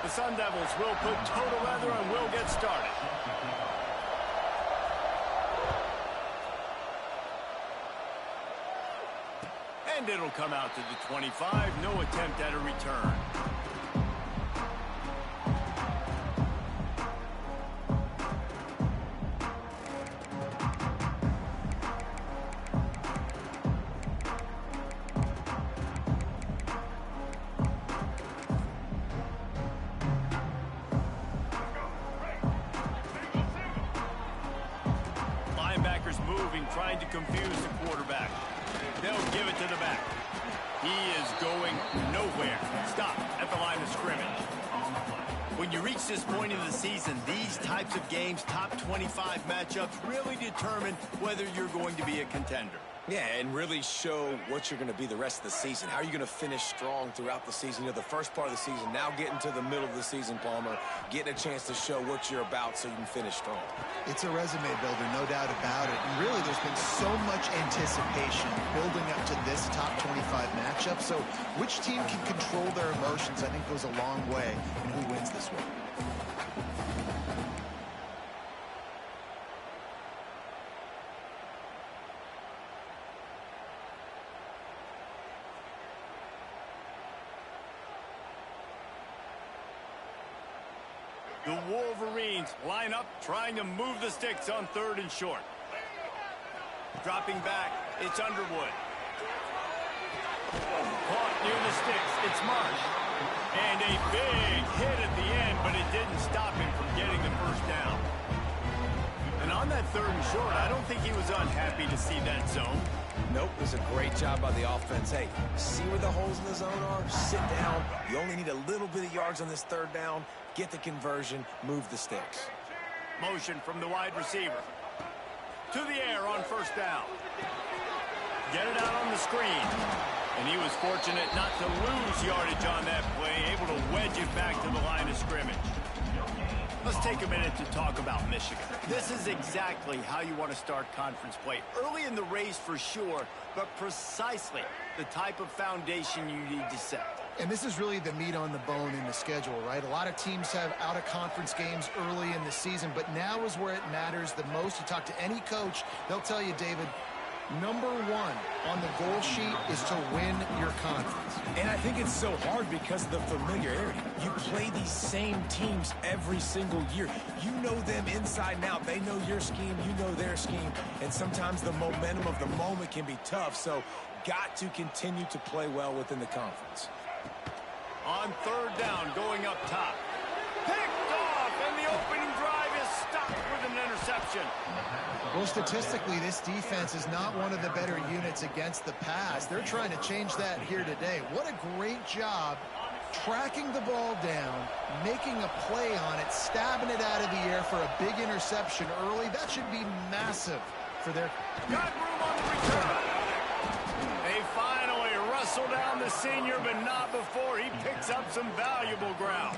The Sun Devils will put total leather and will get started. And it'll come out to the 25. No attempt at a return. Linebackers moving, trying to confuse the quarterback. They'll give it to the back. He is going nowhere. Stop at the line of scrimmage. When you reach this point in the season, these types of games, top 25 matchups, really determine whether you're going to be a contender. Yeah, and really show what you're going to be the rest of the season. How are you going to finish strong throughout the season? You know, the first part of the season, now getting to the middle of the season, Palmer, getting a chance to show what you're about so you can finish strong. It's a resume builder, no doubt about it. And really, there's been so much anticipation building up to this top 25 matchup. So which team can control their emotions, I think, goes a long way in who wins this one. The Wolverines line up, trying to move the sticks on 3rd and short. Dropping back, it's Underwood. Caught near the sticks, it's Marsh. And a big hit at the end, but it didn't stop him from getting the first down. And on that 3rd and short, I don't think he was unhappy to see that zone. Nope, it was a great job by the offense. Hey, see where the holes in the zone are? Sit down. You only need a little bit of yards on this 3rd down. Get the conversion, move the sticks. Motion from the wide receiver. To the air on 1st down. Get it out on the screen. And he was fortunate not to lose yardage on that play, able to wedge it back to the line of scrimmage. Let's take a minute to talk about Michigan. This is exactly how you want to start conference play. Early in the race for sure, but precisely the type of foundation you need to set. And this is really the meat on the bone in the schedule, right? A lot of teams have out-of-conference games early in the season, but now is where it matters the most. You talk to any coach, they'll tell you, David, number one on the goal sheet is to win your conference. And I think it's so hard because of the familiarity. You play these same teams every single year. You know them inside and out. They know your scheme, you know their scheme, and sometimes the momentum of the moment can be tough, so got to continue to play well within the conference. On 3rd down, going up top. Picked off, and the opening drive is stopped with an interception. Well, statistically, this defense is not one of the better units against the pass. They're trying to change that here today. What a great job tracking the ball down, making a play on it, stabbing it out of the air for a big interception early. That should be massive for their... Got room on the return. They finally wrestle down the senior, but not before he picks up some valuable ground.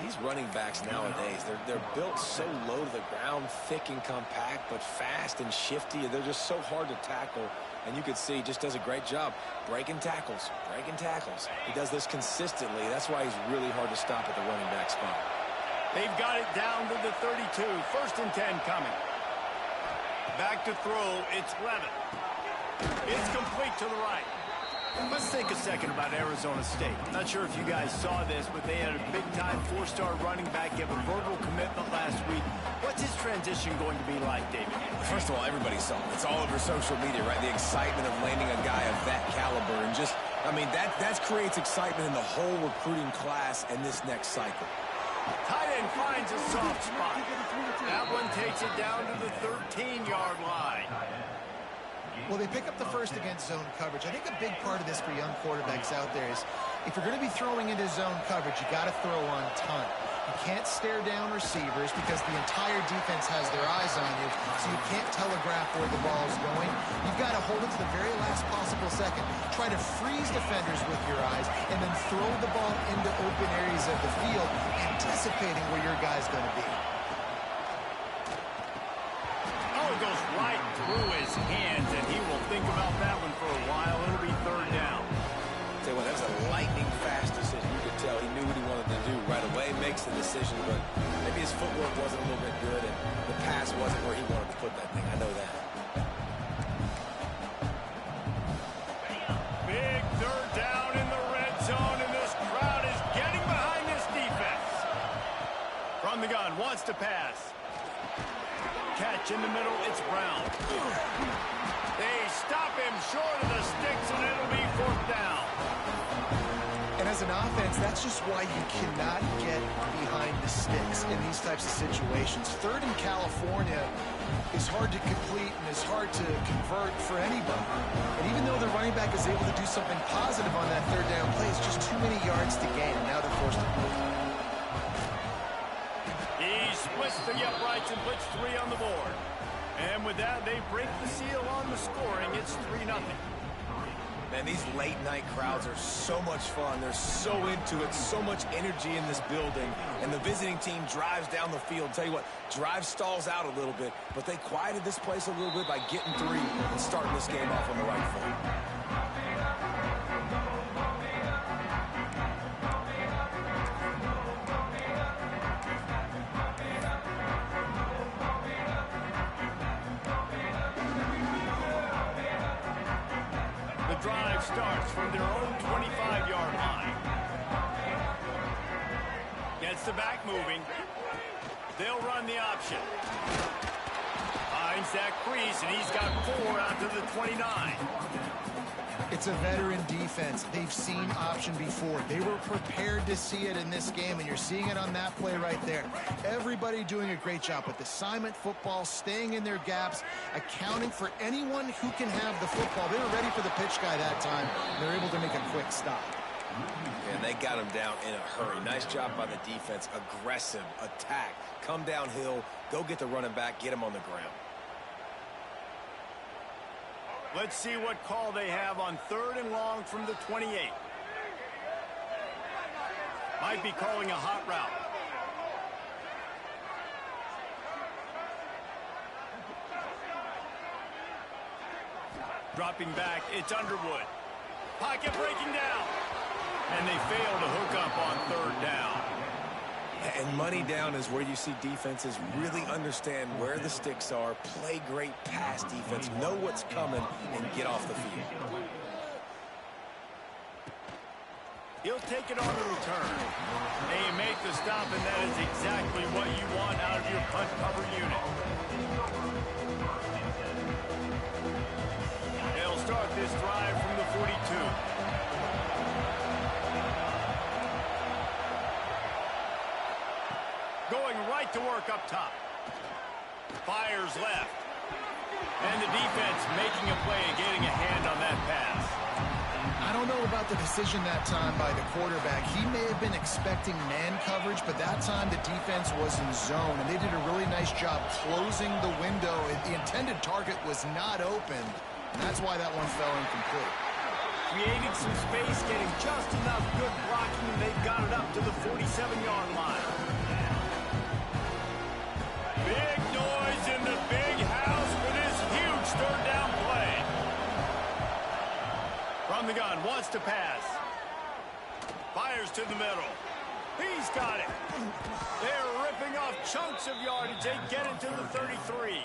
These running backs nowadays, they're built so low to the ground, thick and compact, but fast and shifty. They're just so hard to tackle. And you can see he just does a great job breaking tackles, He does this consistently. That's why he's really hard to stop at the running back spot. They've got it down to the 32. 1st and 10 coming. Back to throw. It's Levitt. It's complete to the right. Let's think a second about Arizona State. Not sure if you guys saw this, but they had a big-time 4-star running back give a verbal commitment last week. What's his transition going to be like, David? First of all, everybody saw it. It's all over social media, right? The excitement of landing a guy of that caliber. And just, I mean, that creates excitement in the whole recruiting class in this next cycle. Tight end finds a soft spot. That one takes it down to the 13-yard line. Well, they pick up the first against zone coverage. I think a big part of this for young quarterbacks out there is if you're going to be throwing into zone coverage, you got to throw on time. You can't stare down receivers because the entire defense has their eyes on you, so you can't telegraph where the ball is going. You've got to hold it to the very last possible second. Try to freeze defenders with your eyes and then throw the ball into open areas of the field, anticipating where your guy's going to be. Oh, it goes right through his hands, and he will think about that one for a while. It'll be 3rd down. Tell you what, that was a lightning fast decision. You could tell he knew what he wanted to to do right away, makes the decision, but maybe his footwork wasn't a little bit good, and the pass wasn't where he wanted to put that thing. I know that. Big third down in the red zone, and this crowd is getting behind this defense. From the gun, wants to pass. Catch in the middle, it's Brown. They stop him short of the sticks, and it'll be fourth down. And as an offense, that's just why you cannot get behind the sticks in these types of situations. Third in California is hard to complete and is hard to convert for anybody. And even though the running back is able to do something positive on that third down play, it's just too many yards to gain, and now they're forced to move. He splits the uprights and puts 3 on the board. And with that, they break the seal on the scoring. It's 3-0. Man, these late-night crowds are so much fun. They're so into it, so much energy in this building. And the visiting team drives down the field. Tell you what, drive stalls out a little bit, but they quieted this place a little bit by getting 3 and starting this game off on the right foot. Drive starts from their own 25-yard line. Gets the back moving. They'll run the option. Finds that crease, and he's got 4 out to the 29. It's a veteran defense. They've seen option before. They were prepared to see it in this game, and you're seeing it on that play right there. Everybody doing a great job with assignment football, staying in their gaps, accounting for anyone who can have the football. They were ready for the pitch guy that time. They're able to make a quick stop. And they got him down in a hurry. Nice job by the defense. Aggressive, attack, come downhill, go get the running back, get him on the ground. Let's see what call they have on 3rd and long from the 28. Might be calling a hot route. Dropping back, it's Underwood. Pocket breaking down. And they fail to hook up on 3rd down. And money down is where you see defenses really understand where the sticks are, play great pass defense, know what's coming, and get off the field. He'll take it on the return. They make the stop, and that is exactly what you want out of your punt cover unit. They'll start this drive from the 42. Going right to work up top. Fires left. And the defense making a play and getting a hand on that pass. I don't know about the decision that time by the quarterback. He may have been expecting man coverage, but that time the defense was in zone, and they did a really nice job closing the window. The intended target was not open, and that's why that one fell incomplete. Creating some space, getting just enough good blocking, and they've got it up to the 47-yard line. Big noise in the big house for this huge 3rd down play. From the gun, wants to pass. Fires to the middle. He's got it. They're ripping off chunks of yardage. They get it to the 33.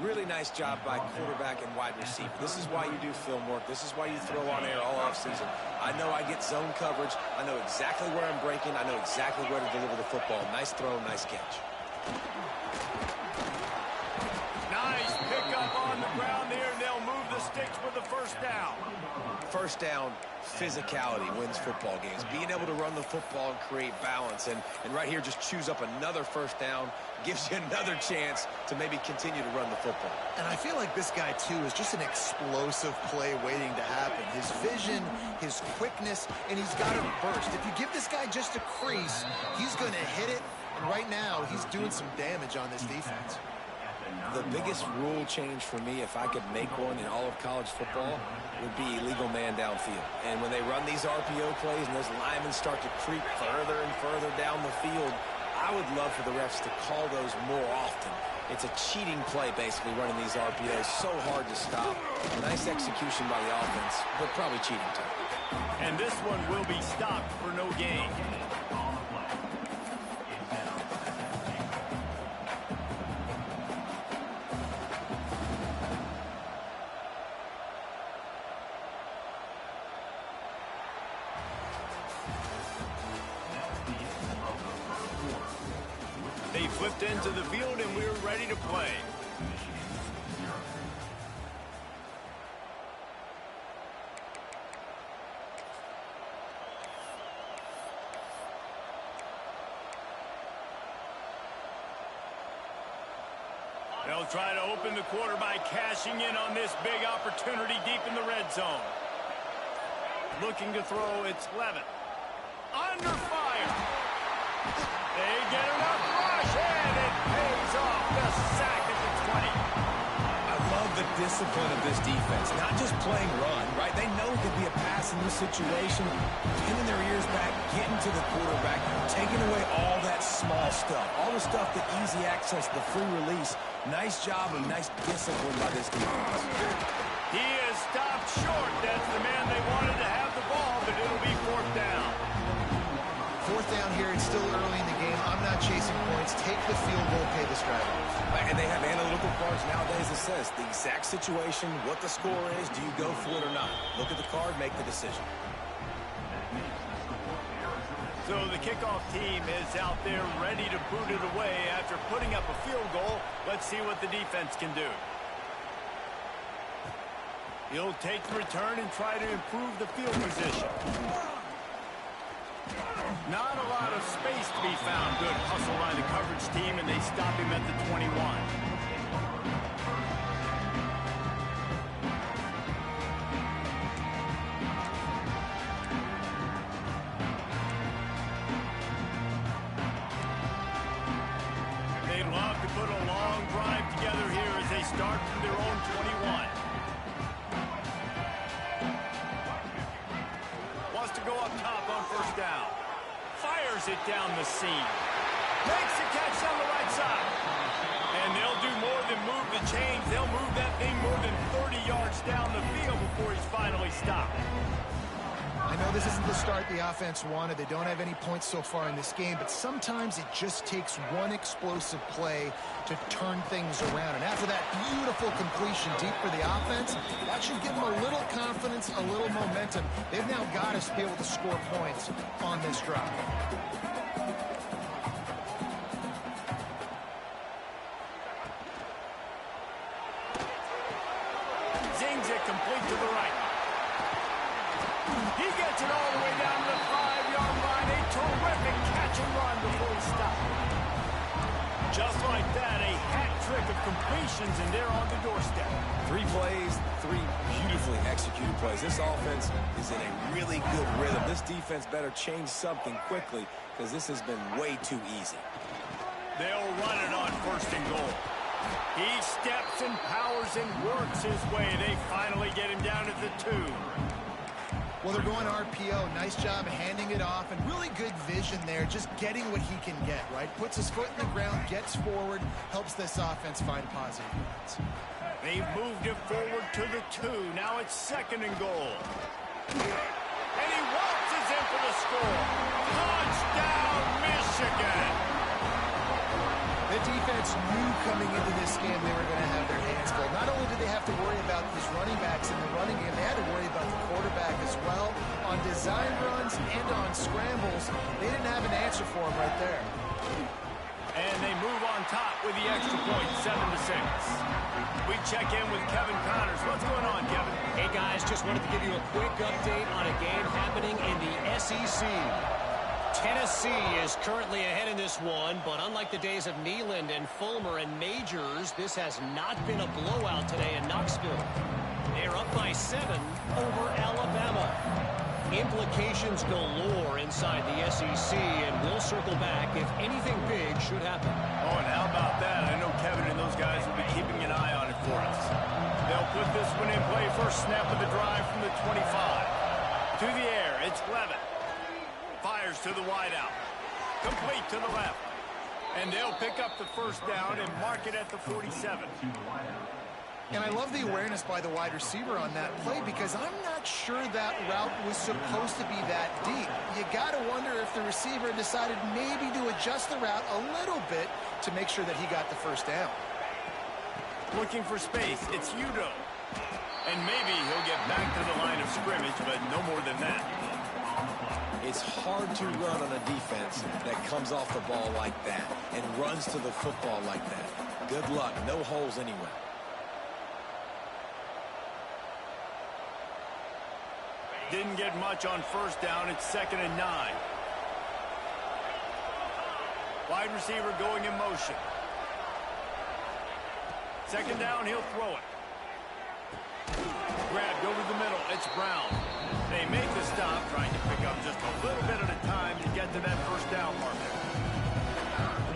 Really nice job by quarterback and wide receiver. This is why you do film work. This is why you throw on air all offseason. I know I get zone coverage. I know exactly where I'm breaking. I know exactly where to deliver the football. Nice throw, nice catch. Nice pickup on the ground there, and they'll move the sticks with the 1st down. 1st down, physicality wins football games. Being able to run the football and create balance. And right here, just choose up another 1st down, gives you another chance to maybe continue to run the football. And I feel like this guy, too, is just an explosive play waiting to happen. His vision, his quickness, and he's got a burst. If you give this guy just a crease, he's going to hit it. And right now, he's doing some damage on this defense. The biggest rule change for me, if I could make one in all of college football, would be illegal man downfield. And when they run these RPO plays and those linemen start to creep further and further down the field, I would love for the refs to call those more often. It's a cheating play, basically, running these RPOs. So hard to stop. Nice execution by the offense, but probably cheating too. And this one will be stopped for no gain. Flipped into the field, and we're ready to play. They'll try to open the quarter by cashing in on this big opportunity deep in the red zone. Looking to throw, it's Levitt. Under fire. They get enough rush, and it pays off. The sack at the 20. I love the discipline of this defense. Not just playing run, right? They know it could be a pass in this situation. Pinning their ears back, getting to the quarterback, taking away all that small stuff. All the stuff, the easy access, the free release. Nice job and nice discipline by this defense. He is stopped short. That's the man they wanted to have the ball, but it'll be fourth down. Fourth down here, it's still early in the game. I'm not chasing points. Take the field goal, pay the strike. And they have analytical cards nowadays that says the exact situation, what the score is, do you go for it or not? Look at the card, make the decision. So the kickoff team is out there ready to boot it away after putting up a field goal. Let's see what the defense can do. He'll take the return and try to improve the field position. Not a lot of space to be found. Good hustle by the coverage team, and they stop him at the 21. They'd love to put a long drive together here as they start from their own 21. Wants to go up top on first down. Fires it down the seam. Makes the catch on the right side. And they'll do more than move the chains. They'll move that thing more than 30 yards down the field before he's finally stopped. I know this isn't the start the offense wanted. They don't have any points so far in this game, but sometimes it just takes one explosive play to turn things around. And after that beautiful completion deep for the offense, that should give them a little confidence, a little momentum. They've now got to be able to score points on this drive. Zings it complete to the right. He gets it all the way down to the 5-yard line. A terrific catch and run before he stopped. Just like that, a hat trick of completions, and they're on the doorstep. 3 plays, 3 beautifully executed plays. This offense is in a really good rhythm. This defense better change something quickly because this has been way too easy. They'll run it on first and goal. He steps and powers and works his way. They finally get him down at the 2. Well, they're going RPO. Nice job handing it off, and really good vision there, just getting what he can get, right? Puts his foot in the ground, gets forward, helps this offense find positive units. They've moved it forward to the 2. Now it's second and goal. And he waltzes in for the score. Touchdown, Michigan! The defense knew coming into this game they were going to have their hands full. Not only did they have to worry about these running backs in the running game, they had to worry about the quarterback as well. On design runs and on scrambles, they didn't have an answer for him right there. And they move on top with the extra point, 7-6. We check in with Kevin Connors. What's going on, Kevin? Hey, guys, just wanted to give you a quick update on a game happening in the SEC. Tennessee is currently ahead in this one, but unlike the days of Neyland and Fulmer and Majors, this has not been a blowout today in Knoxville. They're up by 7 over Alabama. Implications galore inside the SEC, and we'll circle back if anything big should happen. Oh, and how about that? I know Kevin and those guys will be keeping an eye on it for us. They'll put this one in play. First snap of the drive from the 25. To the air, it's Levitt. Fires to the wideout. Complete to the left. And they'll pick up the first down and mark it at the 47. And I love the awareness by the wide receiver on that play because I'm not sure that route was supposed to be that deep. You got to wonder if the receiver decided maybe to adjust the route a little bit to make sure that he got the first down. Looking for space, it's Udo. And maybe he'll get back to the line of scrimmage, but no more than that. It's hard to run on a defense that comes off the ball like that and runs to the football like that. Good luck. No holes anywhere. Didn't get much on first down. It's 2nd and 9. Wide receiver going in motion. 2nd down, he'll throw it. Grabbed over the middle. It's Brown. They make the stop, trying to pick up just a little bit at a time to get to that first down marker.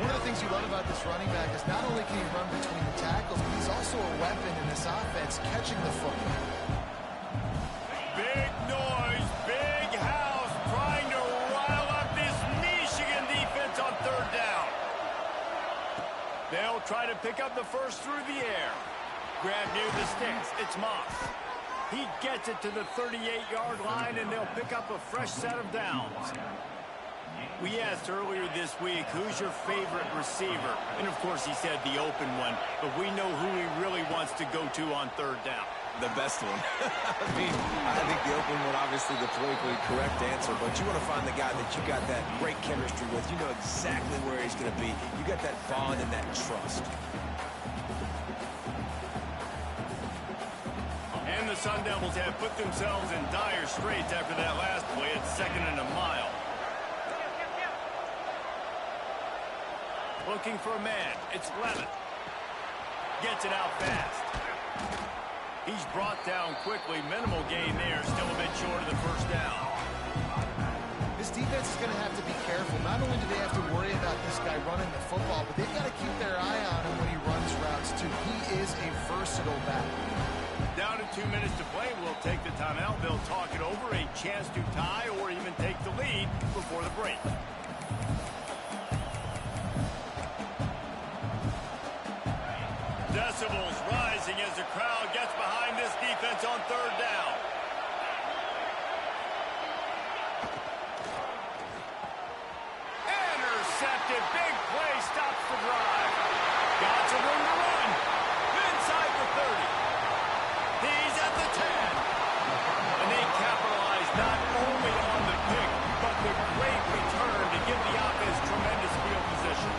One of the things you love about this running back is not only can he run between the tackles, but he's also a weapon in this offense catching the football. Big noise, big house, trying to rile up this Michigan defense on 3rd down. They'll try to pick up the first through the air. Grab near the sticks. It's Moss. He gets it to the 38-yard line, and they'll pick up a fresh set of downs. We asked earlier this week, who's your favorite receiver? And, of course, he said the open one, but we know who he really wants to go to on 3rd down. The best one. I think the open one, obviously the politically correct answer, but you want to find the guy that you got that great chemistry with. You know exactly where he's going to be. You got that bond and that trust. And the Sun Devils have put themselves in dire straits after that last play. It's 2nd and a mile. Looking for a man. It's Levin. Gets it out fast. He's brought down quickly. Minimal gain there. Still a bit short of the first down. This defense is going to have to be careful. Not only do they have to worry about this guy running the football, but they've got to keep their eye on him when he runs routes, too. He is a versatile back. Down to 2 minutes to play. We'll take the timeout. They'll talk it over. A chance to tie or even take the lead before the break. Decibels rising as the crowd gets behind this defense on 3rd down. Intercepted. Big play. Stops the drive. Got some room to run. Inside the 30. He's at the 10. And they capitalize not only on the pick, but the great return to give the offense tremendous field position.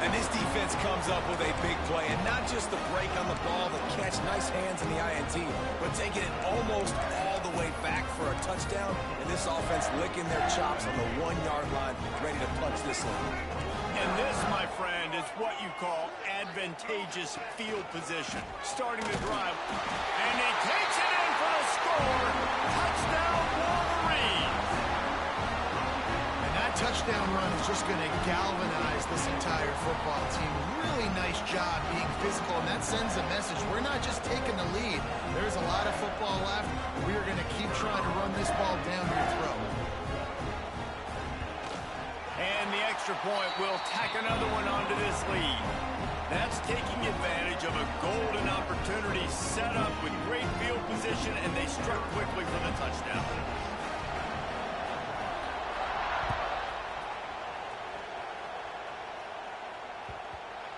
And this defense comes up with a big play, and not just the break on the ball, the catch, nice hands in the INT, but taking it almost all the way back for a touchdown, and this offense licking their chops on the 1-yard line, ready to punch this one. And this, my friend, is what you call advantageous field position. Starting the drive, and he takes it in for the score. Touchdown, Wolverines! And that touchdown run is just going to galvanize this entire football team. Really nice job being physical, and that sends a message. We're not just taking the lead. There's a lot of football left. We are going to keep trying to run this ball down your throat. And the extra point will tack another one onto this lead. That's taking advantage of a golden opportunity set up with great field position, and they struck quickly for the touchdown.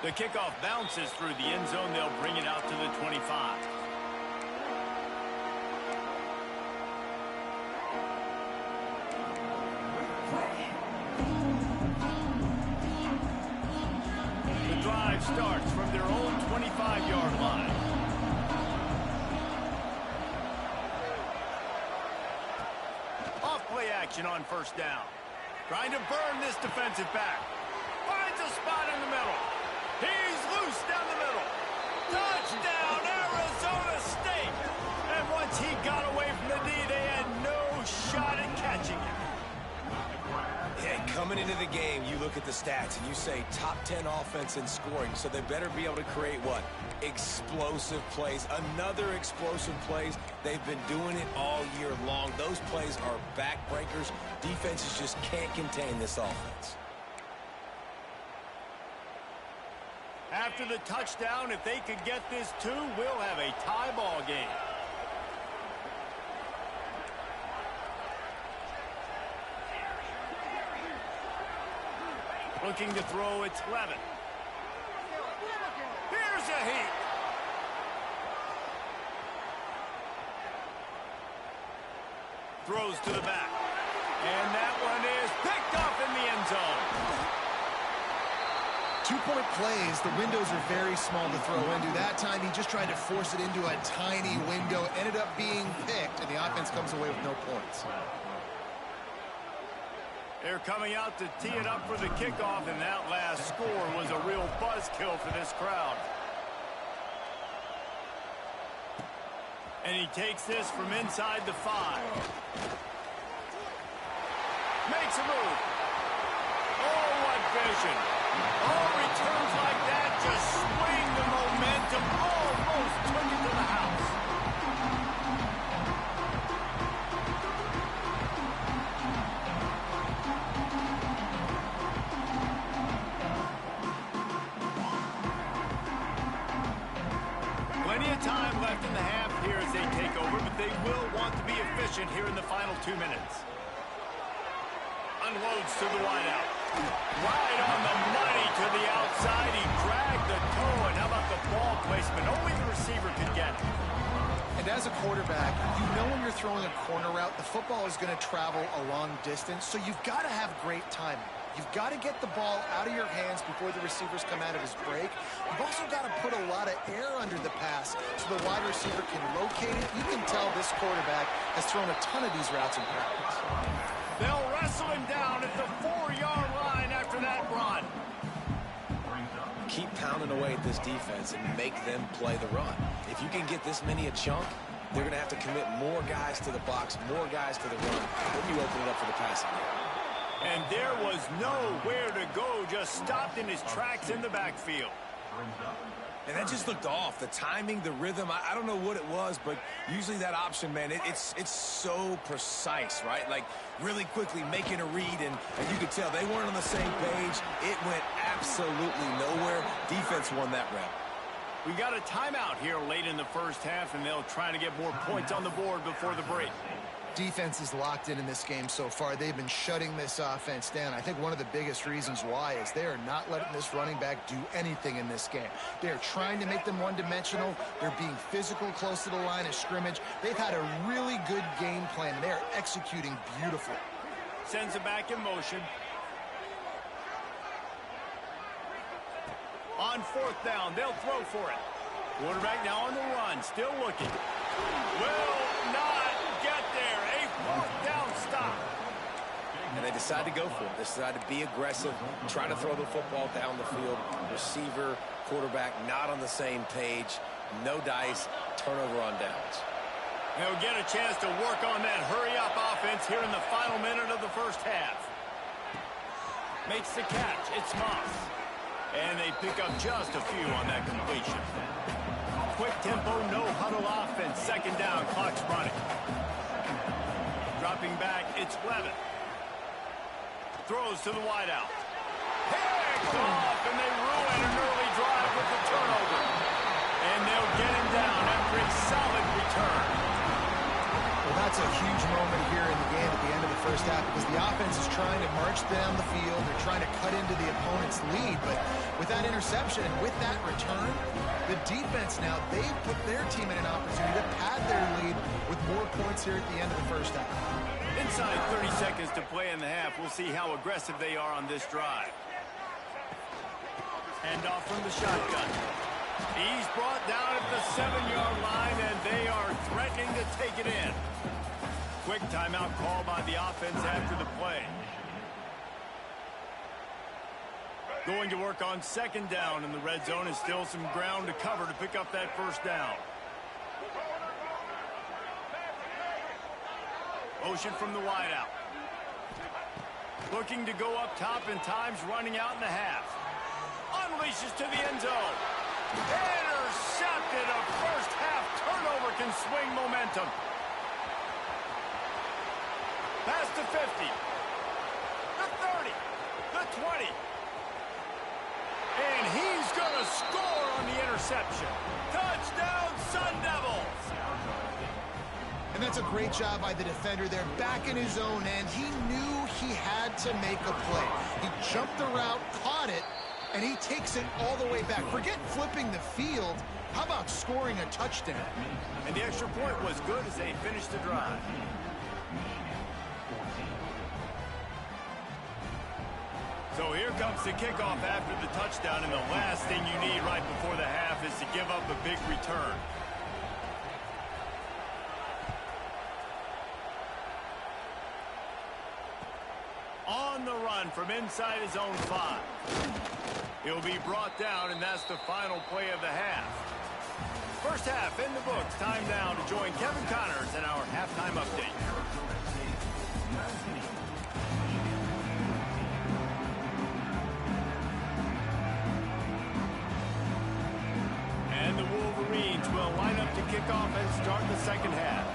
The kickoff bounces through the end zone. They'll bring it out to the 25. The drive starts from their own 25-yard line. Off play action on 1st down. Trying to burn this defensive back. Finds a spot in the middle. He's loose down the middle. Touchdown, Arizona State. And once he got away from the D, they had no shot at catching him. Yeah, coming into the game, you look at the stats and you say top 10 offense in scoring, so they better be able to create what? Explosive plays. Another explosive plays. They've been doing it all year long. Those plays are backbreakers. Defenses just can't contain this offense. After the touchdown, if they could get this too, we'll have a tie ball game. Looking to throw, it's Levin. Here's a heat. Throws to the back. And that one is picked off in the end zone. 2-point plays, the windows are very small to throw into. That time, he just tried to force it into a tiny window. Ended up being picked, and the offense comes away with no points. They're coming out to tee it up for the kickoff, and that last score was a real buzzkill for this crowd. And he takes this from inside the 5. Makes a move. Oh, what vision. Oh, returns like that just swing the momentum. Almost took it to the house. Plenty of time left in the half here as they take over, but they will want to be efficient here in the final 2 minutes. Unloads to the wideout. Right on the money to the outside. He dragged the toe, and how about the ball placement? Only the receiver could get it. And as a quarterback, you know when you're throwing a corner route, the football is going to travel a long distance, so you've got to have great timing. You've got to get the ball out of your hands before the receivers come out of his break. You've also got to put a lot of air under the pass so the wide receiver can locate it. You can tell this quarterback has thrown a ton of these routes in practice. They'll wrestle him down at the 4-yard line after that run. Keep pounding away at this defense and make them play the run. If you can get this many a chunk, they're going to have to commit more guys to the box, more guys to the run. Then you open it up for the passing game. And there was nowhere to go, just stopped in his tracks in the backfield. And that just looked off. The timing, the rhythm, I don't know what it was, but usually that option, man, it's so precise, right? Like really quickly making a read, and you could tell they weren't on the same page. It went absolutely nowhere. Defense won that rep. We got a timeout here late in the first half, and they'll try to get more points on the board before the break. Defense is locked in this game so far. They've been shutting this offense down. I think one of the biggest reasons why is they are not letting this running back do anything in this game. They're trying to make them one-dimensional. They're being physical close to the line of scrimmage. They've had a really good game plan, and they're executing beautifully. Sends it back in motion. On 4th down, they'll throw for it. Quarterback now on the run, still looking. Will not get there. A 4th down stop. And they decide to go for it. They decide to be aggressive, try to throw the football down the field. Receiver, quarterback not on the same page. No dice, turnover on downs. They'll get a chance to work on that hurry-up offense here in the final minute of the first half. Makes the catch. It's Moss. And they pick up just a few on that completion. Quick tempo, no huddle offense. 2nd down, clock's running. Dropping back, it's Levin. Throws to the wideout. Picked off, and they ruin an early drive with the turnover. And they'll get him down after a solid return. Well, that's a huge moment here in the game at the end of the first half because the offense is trying to march down the field. They're trying to cut into the opponent's lead. But with that interception and with that return, the defense now, they've put their team in an opportunity to pad their lead with more points here at the end of the first half. Inside 30 seconds to play in the half. We'll see how aggressive they are on this drive. Handoff from the shotgun. He's brought down at the 7-yard line, and they are threatening to take it in. Quick timeout call by the offense after the play. Going to work on 2nd down in the red zone. Is still some ground to cover to pick up that 1st down. Motion from the wideout. Looking to go up top, and time's running out in the half. Unleashes to the end zone. Intercepted. A first half turnover can swing momentum. Past the 50. The 30. The 20. And he's going to score on the interception. Touchdown, Sun Devils. And that's a great job by the defender there, back in his own end. He knew he had to make a play. He jumped the route, caught it, and he takes it all the way back. Forget flipping the field. How about scoring a touchdown? And the extra point was good as they finished the drive. So here comes the kickoff after the touchdown, and the last thing you need right before the half is to give up a big return. On the run from inside his own 5. He'll be brought down, and that's the final play of the half. First half in the books. Time now to join Kevin Connors in our halftime update. And the Wolverines will line up to kick off and start the second half.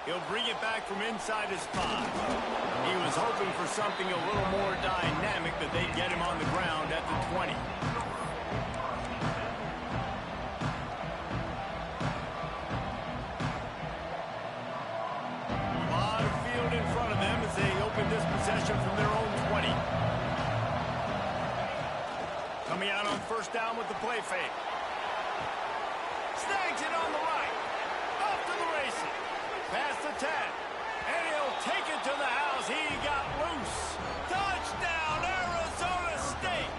He'll bring it back from inside his 5. He was hoping for something a little more dynamic, but they get him on the ground at the 20. A lot of field in front of them as they open this possession from their own 20. Coming out on first down with the play fake. Snags it on the right. Off to the races. Past the 10. And he'll take it to the house. He got loose. Touchdown, Arizona State.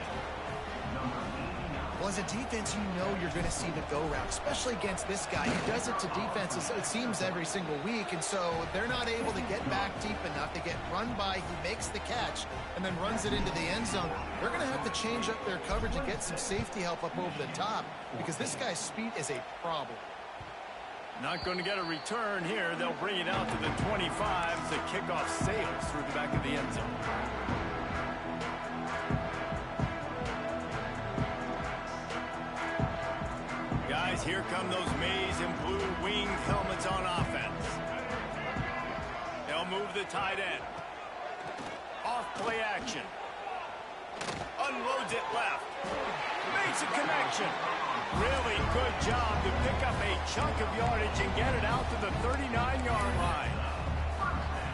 Well, as a defense, you know you're going to see the go route, especially against this guy. He does it to defenses, it seems, every single week, and so they're not able to get back deep enough. They get run by, he makes the catch, and then runs it into the end zone. They're going to have to change up their coverage and get some safety help up over the top because this guy's speed is a problem. Not going to get a return here. They'll bring it out to the 25. The kickoff sails through the back of the end zone. Guys, here come those maize and blue winged helmets on offense. They'll move the tight end. Off play action. Unloads it left. Makes a connection. Really good job to pick up a chunk of yardage and get it out to the 39-yard line.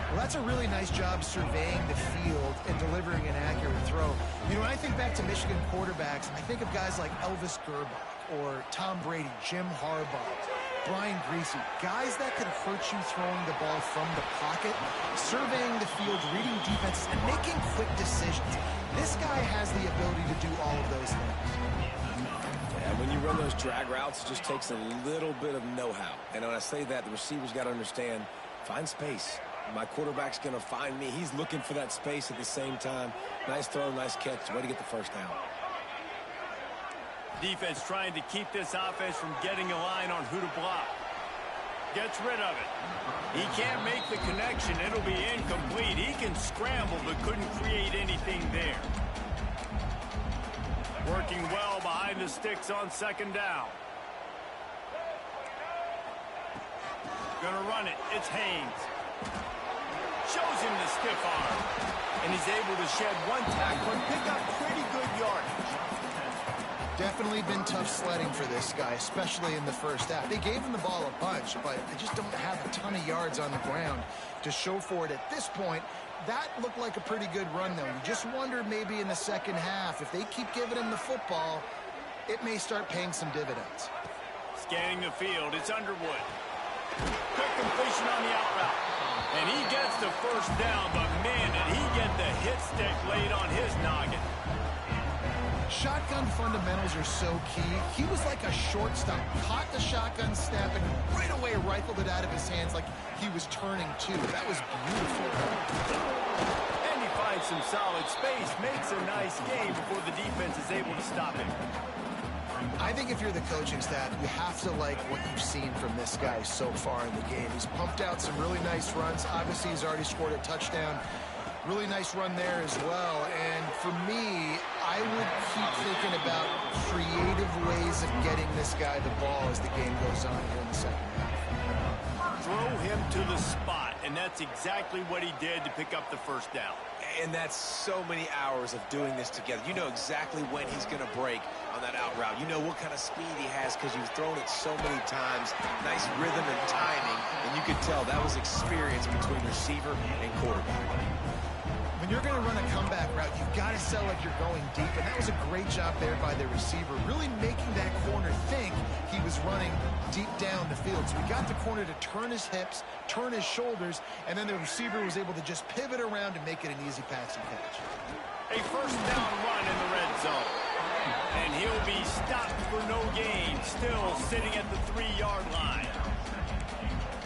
Well, that's a really nice job surveying the field and delivering an accurate throw. You know, when I think back to Michigan quarterbacks, I think of guys like Elvis Gerbach or Tom Brady, Jim Harbaugh, Brian Griese, guys that could hurt you throwing the ball from the pocket, surveying the field, reading defenses, and making quick decisions. This guy has the ability to do all of those things. Yeah, when you run those drag routes, it just takes a little bit of know-how. And when I say that, the receiver's got to understand, find space. My quarterback's going to find me. He's looking for that space at the same time. Nice throw, nice catch. Way to get the first down. Defense trying to keep this offense from getting a line on who to block. Gets rid of it. He can't make the connection. It'll be incomplete. He can scramble, but couldn't create anything there. Working well behind the sticks on second down. Gonna run it. It's Haynes. Shows him the stiff arm. And he's able to shed one tackle and pick up pretty good yardage. Definitely been tough sledding for this guy, especially in the first half. They gave him the ball a bunch, but they just don't have a ton of yards on the ground to show for it at this point. That looked like a pretty good run, though. You just wonder maybe in the second half, if they keep giving him the football, it may start paying some dividends. Scanning the field, it's Underwood. Quick completion on the out route. And he gets the first down, but man, did he get the hit stick laid on his noggin. Shotgun fundamentals are so key. He was like a shortstop, caught the shotgun snap and right away rifled it out of his hands like he was turning too. That was beautiful. And he finds some solid space, makes a nice game before the defense is able to stop him. I think if you're the coaching staff, you have to like what you've seen from this guy so far in the game. He's pumped out some really nice runs. Obviously, he's already scored a touchdown. Really nice run there as well. And for me, I would keep thinking about creative ways of getting this guy the ball as the game goes on here in the second half. Throw him to the spot, and that's exactly what he did to pick up the first down. And that's so many hours of doing this together. You know exactly when he's going to break on that out route. You know what kind of speed he has because you've thrown it so many times. Nice rhythm and timing, and you could tell that was experience between receiver and quarterback. When you're going to run a comeback route, you've got to sell like you're going deep, and that was a great job there by the receiver, really making that corner think he was running deep down the field. So we got the corner to turn his hips, turn his shoulders, and then the receiver was able to just pivot around and make it an easy passing catch. A first down run in the red zone. And he'll be stopped for no gain, still sitting at the 3-yard line.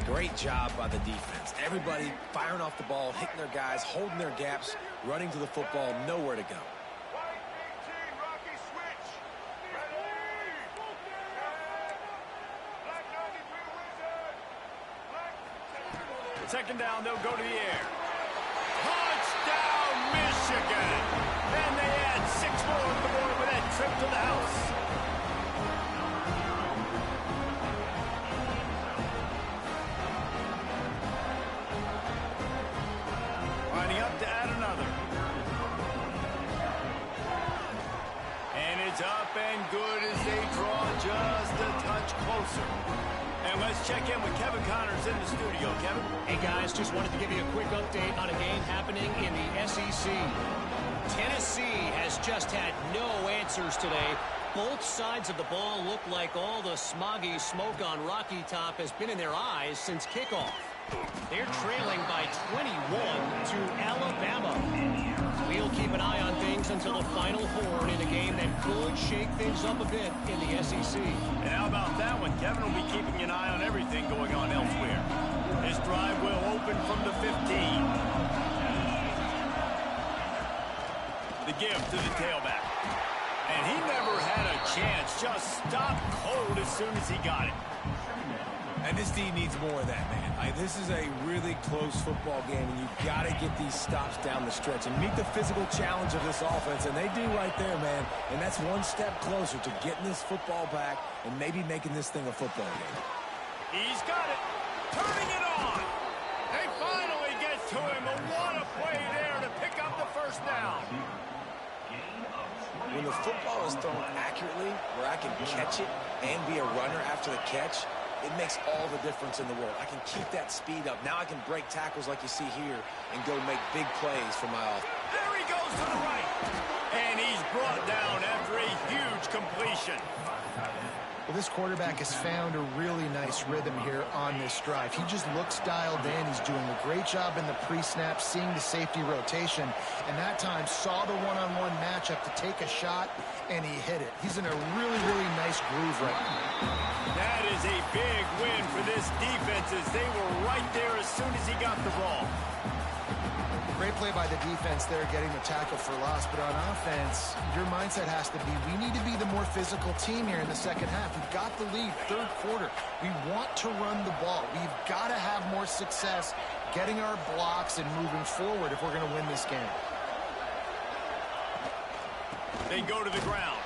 Great job by the defense. Everybody firing off the ball, hitting their guys, holding their gaps, running to the football, nowhere to go. Second down, they'll go to the air. Touchdown, Michigan! And they add 6 more on the board with that trip to the house. Lining up to add another. And it's up and good as they draw just a touch closer. And let's check in with Kevin Connors in the studio. Kevin? Hey, guys, just wanted to give you a quick update on a game happening in the SEC. Tennessee has just had no answers today. Both sides of the ball look like all the smoggy smoke on Rocky Top has been in their eyes since kickoff. They're trailing by 21 to Alabama. We'll keep an eye on things until the final horn in a game that could shake things up a bit in the SEC. And how about that one? Kevin will be keeping an eye on everything going on elsewhere. This drive will open from the 15. The give to the tailback. And he never had a chance. Just stopped cold as soon as he got it. And this team needs more of that, man. This is a really close football game, and you've got to get these stops down the stretch and meet the physical challenge of this offense, and they do right there, man. And that's one step closer to getting this football back and maybe making this thing a football game. He's got it. Turning it on. They finally get to him. And what a play there to pick up the first down. When the football is thrown accurately, where I can catch it and be a runner after the catch, it makes all the difference in the world. I can keep that speed up. Now I can break tackles like you see here and go make big plays for my offense. There he goes to the right. And he's brought down after a huge completion. Well, this quarterback has found a really nice rhythm here on this drive. He just looks dialed in. He's doing a great job in the pre-snap, seeing the safety rotation, and that time saw the one-on-one matchup to take a shot, and he hit it. He's in a really, really nice groove right now. That is a big win for this defense as they were right there as soon as he got the ball. Great play by the defense there, getting the tackle for loss. But on offense, your mindset has to be, we need to be the more physical team here in the second half. We've got the lead, third quarter. We want to run the ball. We've got to have more success getting our blocks and moving forward if we're going to win this game. They go to the ground.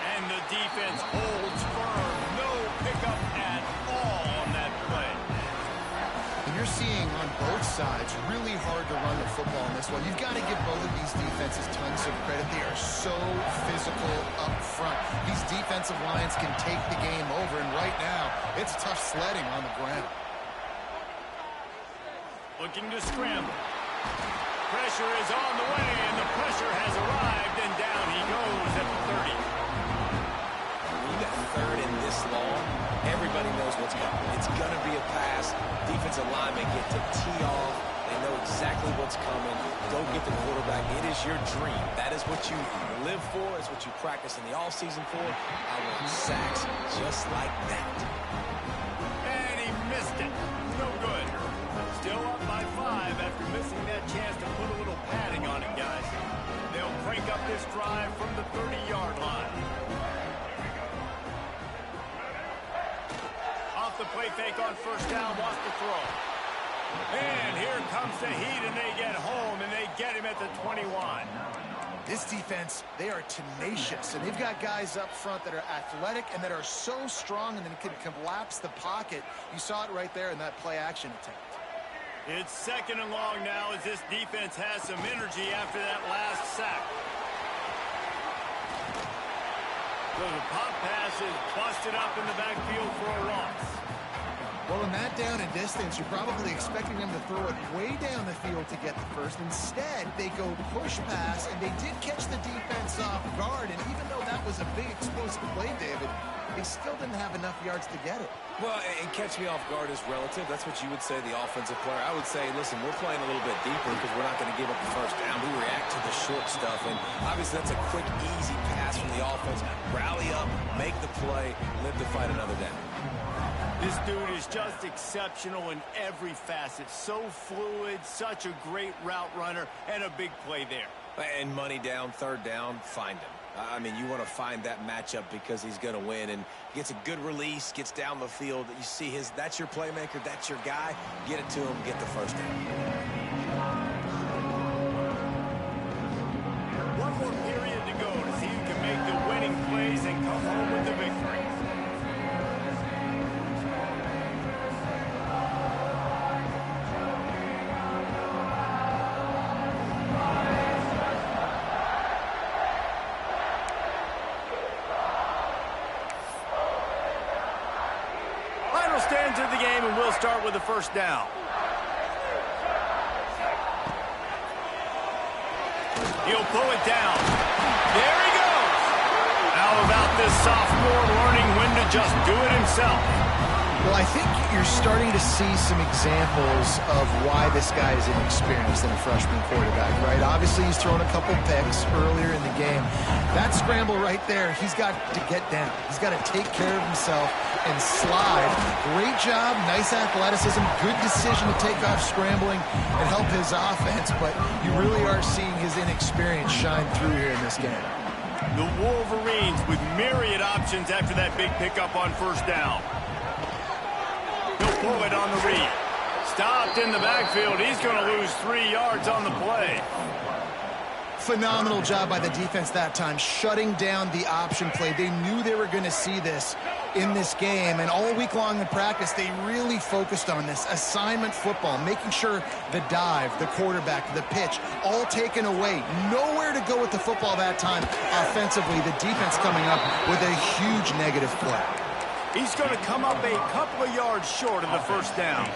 And the defense holds firm. No pickup at all on that play. And you're seeing on both sides really hard to run the football in this one. You've got to give both of these defenses tons of credit. They are so physical up front. These defensive lines can take the game over, and right now, it's tough sledding on the ground. Looking to scramble. Pressure is on the way, and the pressure has arrived, and down he goes at the 30. When you got third and this long, everybody knows what's coming. It's going to be a pass. Defensive linemen get to tee off. They know exactly what's coming. Go get the quarterback. It is your dream. That is what you live for. It's what you practice in the offseason for. I want sacks just like that. And he missed it. No good. Still up by 5 after missing that chance to put a little padding on it, guys. They'll crank up this drive from the 30-yard line. Off the play fake on first down, wants to throw. And here comes the heat, and they get home, and they get him at the 21. This defense, they are tenacious, and they've got guys up front that are athletic and that are so strong and then can collapse the pocket. You saw it right there in that play-action attempt. It's second and long now as this defense has some energy after that last sack. So the pop pass is busted up in the backfield for a loss. Well, in that down and distance, you're probably expecting them to throw it way down the field to get the first. Instead, they go push pass, and they did catch the defense off guard. And even though that was a big explosive play, David, they still didn't have enough yards to get it. Well, and catch me off guard is relative. That's what you would say, the offensive player. I would say, listen, we're playing a little bit deeper because we're not going to give up the first down. We react to the short stuff, and obviously that's a quick, easy pass from the offense. Rally up, make the play, live to fight another down. This dude is just exceptional in every facet. So fluid, such a great route runner, and a big play there. And money down, third down, find him. I mean, you want to find that matchup because he's going to win and gets a good release, gets down the field. You see that's your playmaker, that's your guy. Get it to him, get the first down. One more period to go to see who can make the winning plays and come home with the victory. Stands of the game, and we'll start with the first down. He'll pull it down. There he goes. How about this sophomore learning when to just do it himself? Well, I think you're starting to see some examples of why this guy is inexperienced in a freshman quarterback, right? Obviously, he's thrown a couple picks earlier in the game. That scramble right there, he's got to get down. He's got to take care of himself and slide. Great job, nice athleticism, good decision to take off scrambling and help his offense, but you really are seeing his inexperience shine through here in this game. The Wolverines with myriad options after that big pickup on first down. He'll pull it on the read. Stopped in the backfield. He's going to lose 3 yards on the play. Phenomenal job by the defense that time, shutting down the option play. They knew they were going to see this in this game, and all week long in practice, they really focused on this assignment football, making sure the dive, the quarterback, the pitch, all taken away. Nowhere to go with the football that time offensively. The defense coming up with a huge negative play. He's going to come up a couple of yards short of the first down.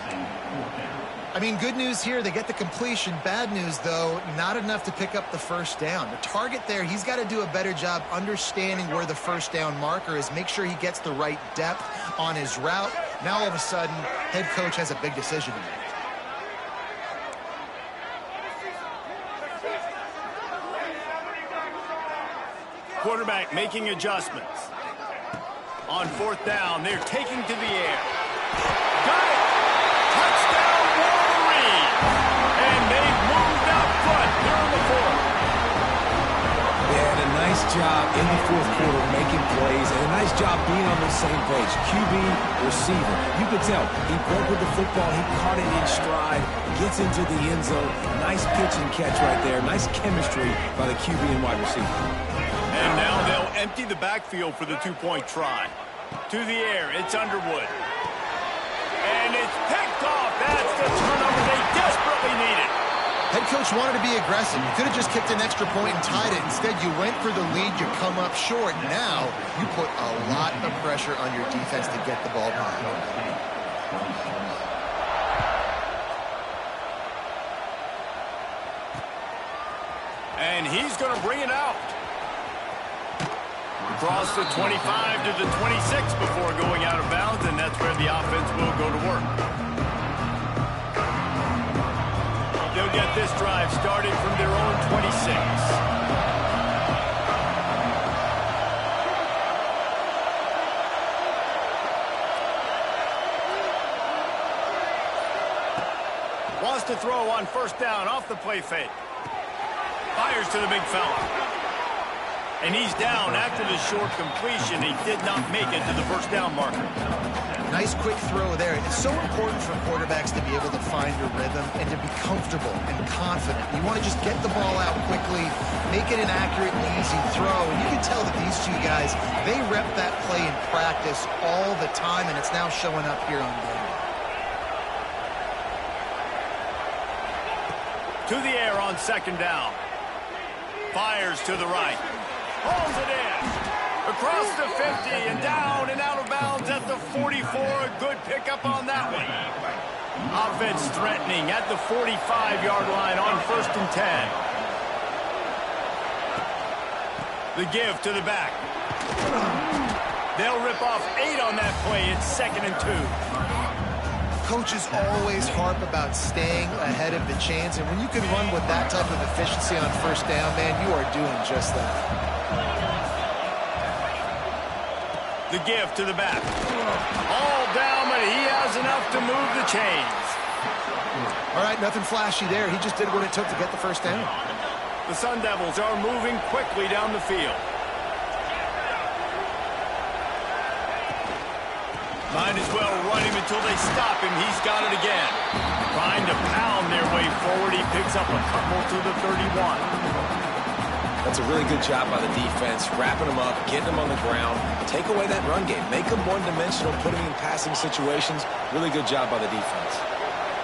I mean, good news here, they get the completion. Bad news, though, not enough to pick up the first down. The target there, he's got to do a better job understanding where the first down marker is, make sure he gets the right depth on his route. Now, all of a sudden, head coach has a big decision to make. Quarterback making adjustments. On fourth down, they're taking to the air. Got it! Touchdown, Wolverine! And they've moved out front here in the fourth. They had a nice job in the fourth quarter making plays and a nice job being on the same page. QB, receiver. You could tell he broke with the football. He caught it in stride, gets into the end zone. Nice pitch and catch right there. Nice chemistry by the QB and wide receiver. And now they'll empty the backfield for the two-point try. To the air, it's Underwood. And it's picked off. That's the turnover they desperately needed. Head coach wanted to be aggressive. You could have just kicked an extra point and tied it. Instead, you went for the lead. You come up short. Now, you put a lot of pressure on your defense to get the ball back. And he's going to bring it out. Across the 25 to the 26 before going out of bounds, and that's where the offense will go to work. They'll get this drive started from their own 26. Wants to throw on first down off the play fake. Fires to the big fella. And he's down after the short completion. He did not make it to the first down marker. Nice quick throw there. It's so important for quarterbacks to be able to find a rhythm and to be comfortable and confident. You want to just get the ball out quickly, make it an accurate and easy throw. And you can tell that these two guys, they rep that play in practice all the time, and it's now showing up here on game. To the air on second down. Fires to the right. Hauls it in. Across the 50 and down and out of bounds at the 44. A good pickup on that one. Offense threatening at the 45-yard line on 1st and 10. The give to the back. They'll rip off 8 on that play. It's 2nd and 2. Coaches always harp about staying ahead of the chains, and when you can run with that type of efficiency on 1st down, man, you are doing just that. The give to the back. All down, but he has enough to move the chains. All right, nothing flashy there. He just did what it took to get the 1st down. The Sun Devils are moving quickly down the field. Might as well run him until they stop him. He's got it again. Trying to pound their way forward. He picks up a couple to the 31. That's a really good job by the defense, wrapping them up, getting them on the ground, take away that run game, make them one-dimensional, put them in passing situations. Really good job by the defense.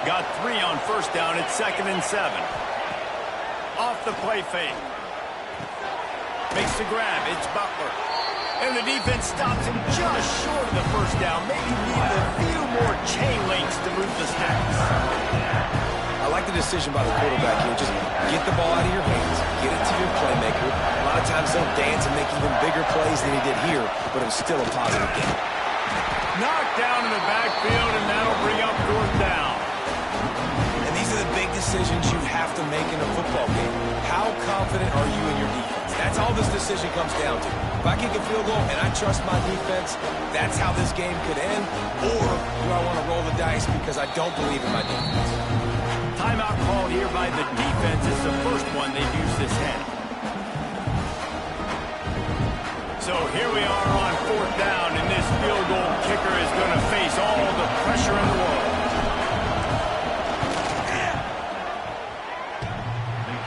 Got 3 on 1st down. It's 2nd and 7. Off the play fake. Makes the grab. It's Butler. And the defense stops him just short of the 1st down. Maybe needed a few more chain links to move the stats. I like the decision by the quarterback here. Just get the ball out of your hands, get it to your playmaker. A lot of times they'll dance and make even bigger plays than he did here, but it was still a positive game. Knocked down in the backfield, and that'll bring up 4th down. And these are the big decisions you have to make in a football game. How confident are you in your defense? That's all this decision comes down to. If I kick a field goal and I trust my defense, that's how this game could end. Or do I want to roll the dice because I don't believe in my defense? Timeout called here by the defense. It's the first one they've used this half. So here we are on 4th down, and this field goal kicker is going to face all the pressure in the world.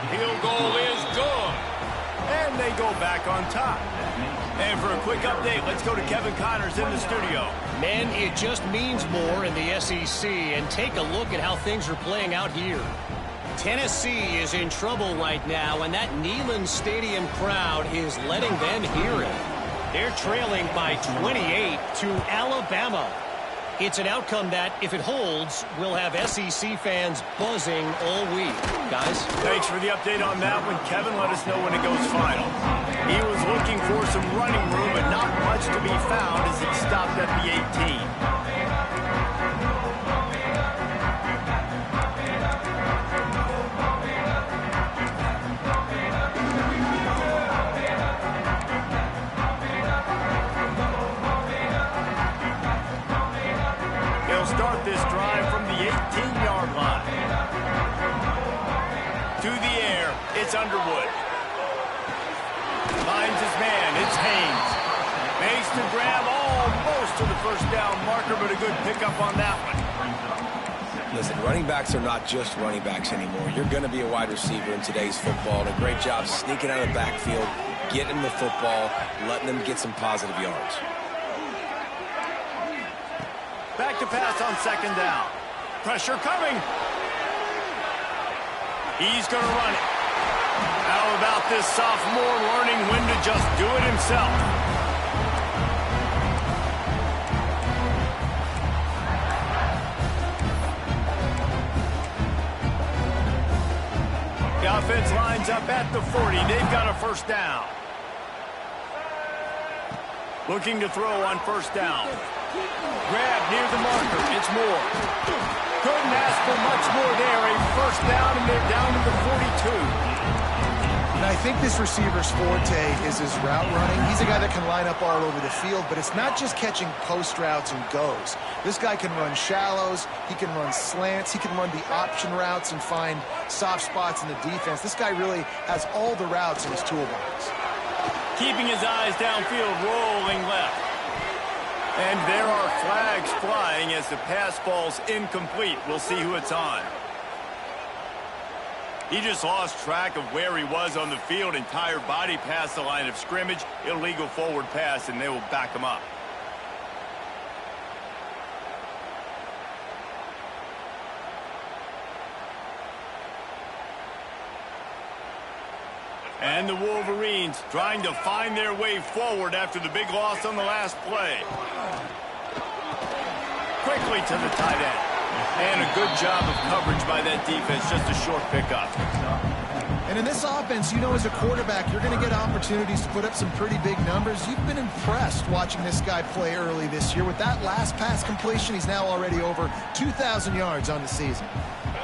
Field goal is good. And they go back on top. And for a quick update, let's go to Kevin Connors in the studio. Man, it just means more in the SEC, and take a look at how things are playing out here. Tennessee is in trouble right now, and that Neyland Stadium crowd is letting them hear it. They're trailing by 28 to Alabama. It's an outcome that, if it holds, will have SEC fans buzzing all week. Guys? Thanks for the update on that one. Kevin, let us know when it goes final. He was looking for some running room, but not much to be found as he stopped at the 18. Start this drive from the 18-yard line. To the air, it's Underwood. Finds his man, it's Haynes. Makes the grab almost to the 1st down marker, but a good pickup on that one. Listen, running backs are not just running backs anymore. You're going to be a wide receiver in today's football, and a great job sneaking out of the backfield, getting them the football, letting them get some positive yards. Back to pass on 2nd down. Pressure coming. He's going to run it. How about this sophomore learning when to just do it himself? The offense lines up at the 40. They've got a 1st down. Looking to throw on 1st down. Grab near the marker. It's Moore. Couldn't ask for much more there. A 1st down, and they're down to the 42. And I think this receiver's forte is his route running. He's a guy that can line up all over the field, but it's not just catching post routes and goes. This guy can run shallows. He can run slants. He can run the option routes and find soft spots in the defense. This guy really has all the routes in his toolbox. Keeping his eyes downfield, rolling left. And there are flags flying as the pass falls incomplete. We'll see who it's on. He just lost track of where he was on the field. Entire body past the line of scrimmage. Illegal forward pass, and they will back him up. And the Wolverines trying to find their way forward after the big loss on the last play. Quickly to the tight end. And a good job of coverage by that defense, just a short pickup. And in this offense, you know, as a quarterback, you're going to get opportunities to put up some pretty big numbers. You've been impressed watching this guy play early this year. With that last pass completion, he's now already over 2,000 yards on the season.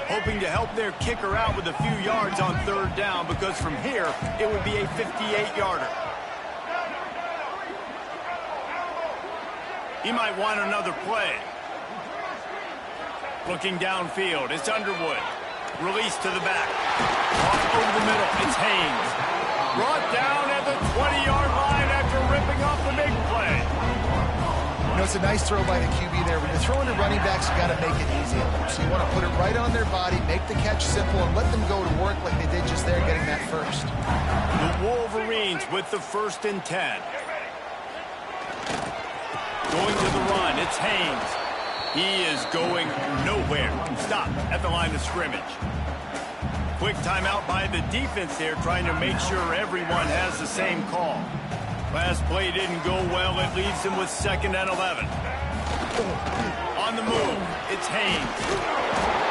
Hoping to help their kicker out with a few yards on third down, because from here, it would be a 58-yarder. He might want another play. Looking downfield, it's Underwood. Release to the back. Off over the middle, it's Haynes. Brought down at the 20-yard line after ripping off the big play. You know, it's a nice throw by the QB there. When you're throwing to running backs, you got to make it easy. So you want to put it right on their body, make the catch simple, and let them go to work like they did just there, getting that first. The Wolverines with the 1st and 10. Going to the run, it's Haynes. He is going nowhere. Stop at the line of scrimmage. Quick timeout by the defense there, trying to make sure everyone has the same call. Last play didn't go well. It leaves them with 2nd and 11. On the move, it's Haynes.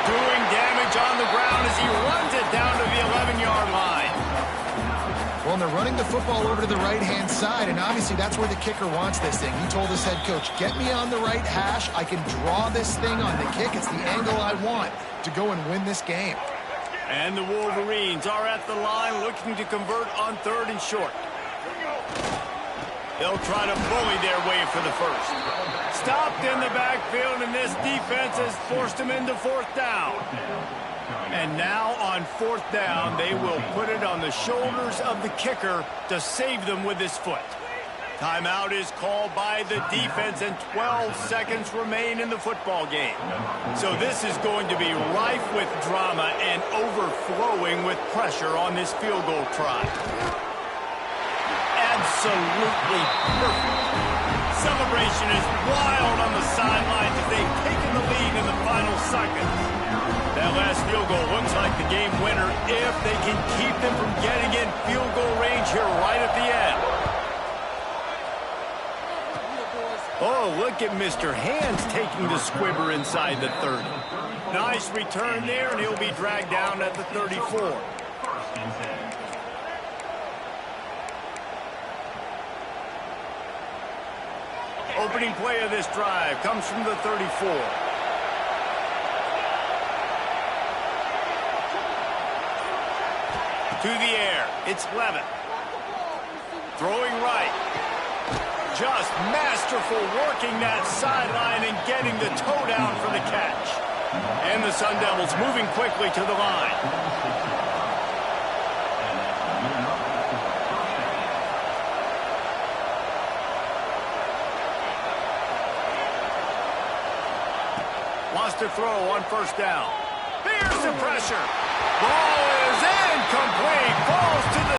Doing damage on the ground as he runs it down to the 11-yard line. Well, and they're running the football over to the right-hand side, and obviously that's where the kicker wants this thing. He told his head coach, get me on the right hash. I can draw this thing on the kick. It's the angle I want to go and win this game. And the Wolverines are at the line looking to convert on 3rd and short. They'll try to bully their way for the first. Stopped in the backfield, and this defense has forced them into 4th down. And now on 4th down, they will put it on the shoulders of the kicker to save them with his foot. Timeout is called by the defense, and 12 seconds remain in the football game. So this is going to be rife with drama and overflowing with pressure on this field goal try. Absolutely perfect. Celebration is wild on the sidelines as they've taken the lead in the final seconds. That last field goal looks like the game winner if they can keep them from getting in field goal range here right at the end. Oh, look at Mr. Hands taking the squibber inside the 30. Nice return there, and he'll be dragged down at the 34. Opening play of this drive comes from the 34. To the air, it's Levitt. Throwing right. Just masterful working that sideline and getting the toe down for the catch. And the Sun Devils moving quickly to the line. Wants to throw on 1st down. Here's the pressure. Ball is incomplete. Falls to the